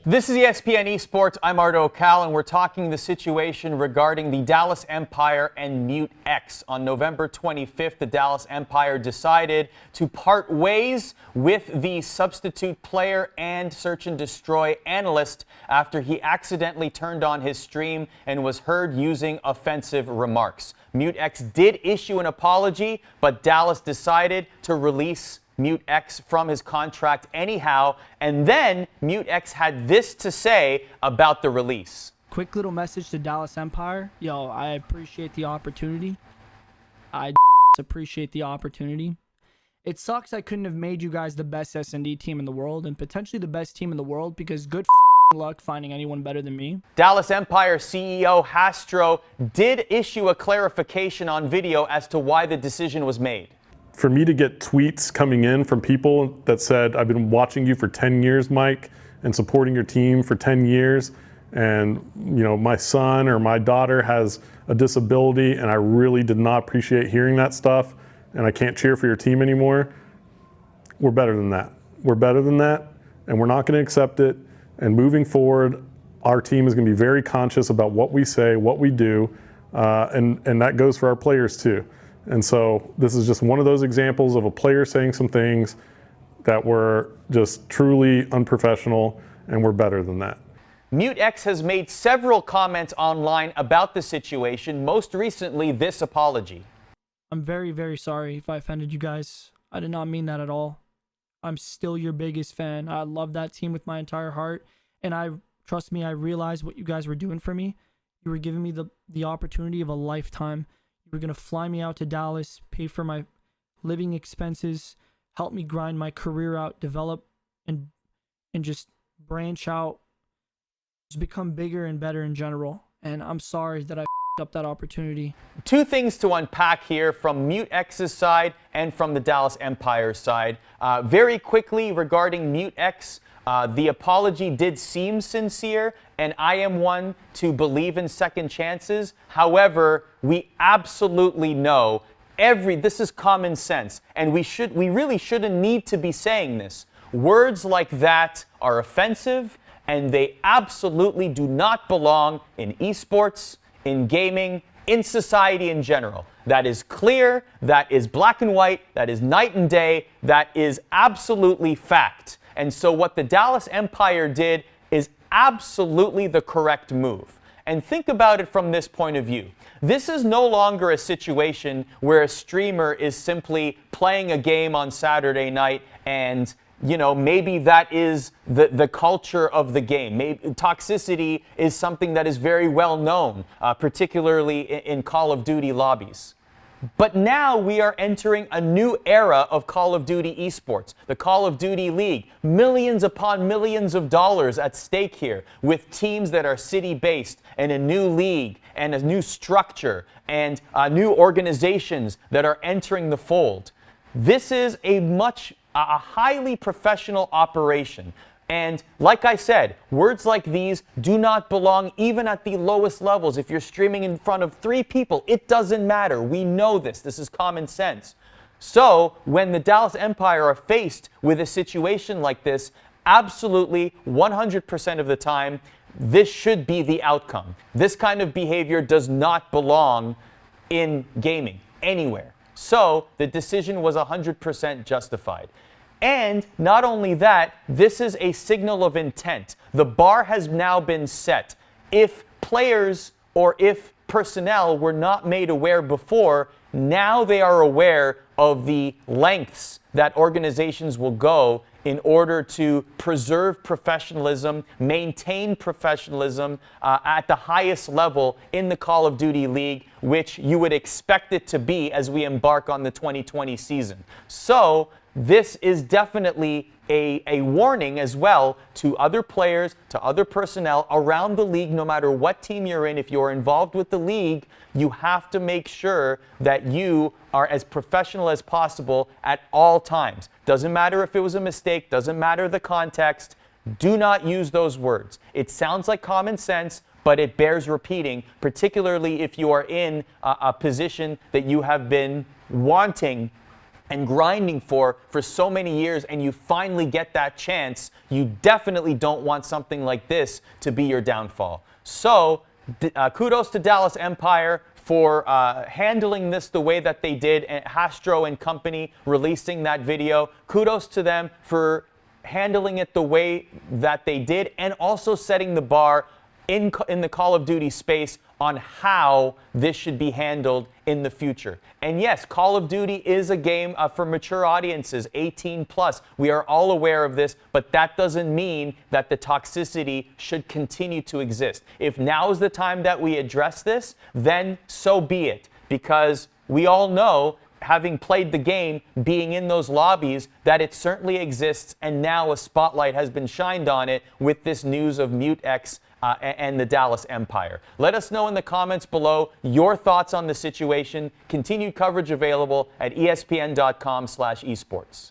This is ESPN ESPORTS. I'm Ardo Cal, and we're talking the situation regarding the Dallas Empire and MuTeX. On November 25th, the Dallas Empire decided to part ways with the substitute player and search and destroy analyst after he accidentally turned on his stream and was heard using offensive remarks. MuTeX did issue an apology, but Dallas decided to release MuTeX from his contract anyhow, and then MuTeX had this to say about the release. Quick little message to Dallas Empire. Yo, I appreciate the opportunity. I appreciate the opportunity. It sucks I couldn't have made you guys the best S&D team in the world and potentially the best team in the world because good luck finding anyone better than me. Dallas Empire CEO Hastro did issue a clarification on video as to why the decision was made. For me to get tweets coming in from people that said, I've been watching you for 10 years, Mike, and supporting your team for 10 years, and my son or my daughter has a disability, and I really did not appreciate hearing that stuff, and I can't cheer for your team anymore. We're better than that. We're better than that, and we're not going to accept it. And moving forward, our team is going to be very conscious about what we say, what we do, and that goes for our players too. And so this is just one of those examples of a player saying some things that were just truly unprofessional, and we're better than that. MuTeX has made several comments online about the situation, most recently this apology. I'm very, very sorry if I offended you guys. I did not mean that at all. I'm still your biggest fan. I love that team with my entire heart, and trust me, I realized what you guys were doing for me. You were giving me the opportunity of a lifetime. You were going to fly me out to Dallas, pay for my living expenses, help me grind my career out, develop, and just branch out, just become bigger and better in general. And I'm sorry that I up that opportunity. Two things to unpack here from MuTex's side and from the Dallas Empire side. Very quickly regarding MuTeX, the apology did seem sincere, and I am one to believe in second chances. However, we absolutely know this is common sense, and we really shouldn't need to be saying this. Words like that are offensive, and they absolutely do not belong in esports, in gaming, in society in general. That is clear, that is black and white, that is night and day, that is absolutely fact. And so what the Dallas Empire did is absolutely the correct move. And think about it from this point of view. This is no longer a situation where a streamer is simply playing a game on Saturday night and maybe that is the culture of the game. Maybe toxicity is something that is very well known, particularly in Call of Duty lobbies. But now we are entering a new era of Call of Duty esports, the Call of Duty League. Millions upon millions of dollars at stake here, with teams that are city-based and a new league and a new structure and new organizations that are entering the fold. This is a highly professional operation. And like I said, words like these do not belong even at the lowest levels. If you're streaming in front of 3 people, it doesn't matter. We know this. This is common sense. So when the Dallas Empire are faced with a situation like this, absolutely 100% of the time, this should be the outcome. This kind of behavior does not belong in gaming anywhere. So the decision was 100% justified. And not only that, this is a signal of intent. The bar has now been set. If players or if personnel were not made aware before, now they are aware of the lengths that organizations will go in order to preserve professionalism, maintain professionalism at the highest level in the Call of Duty League, which you would expect it to be as we embark on the 2020 season. So this is definitely a warning as well to other players, to other personnel around the league, no matter what team you're in. If you're involved with the league, you have to make sure that you are as professional as possible at all times. Doesn't matter if it was a mistake, doesn't matter the context. Do not use those words. It sounds like common sense, but it bears repeating, particularly if you are in a position that you have been wanting and grinding for so many years, and you finally get that chance, you definitely don't want something like this to be your downfall. So kudos to Dallas Empire for handling this the way that they did, and Hastro and company releasing that video. Kudos to them for handling it the way that they did, and also setting the bar in the Call of Duty space on how this should be handled in the future. And yes, Call of Duty is a game for mature audiences, 18 plus. We are all aware of this, but that doesn't mean that the toxicity should continue to exist. If now is the time that we address this, then so be it. Because we all know, having played the game, being in those lobbies, that it certainly exists, and now a spotlight has been shined on it with this news of MuTeX and the Dallas Empire. Let us know in the comments below your thoughts on the situation. Continued coverage available at espn.com/esports.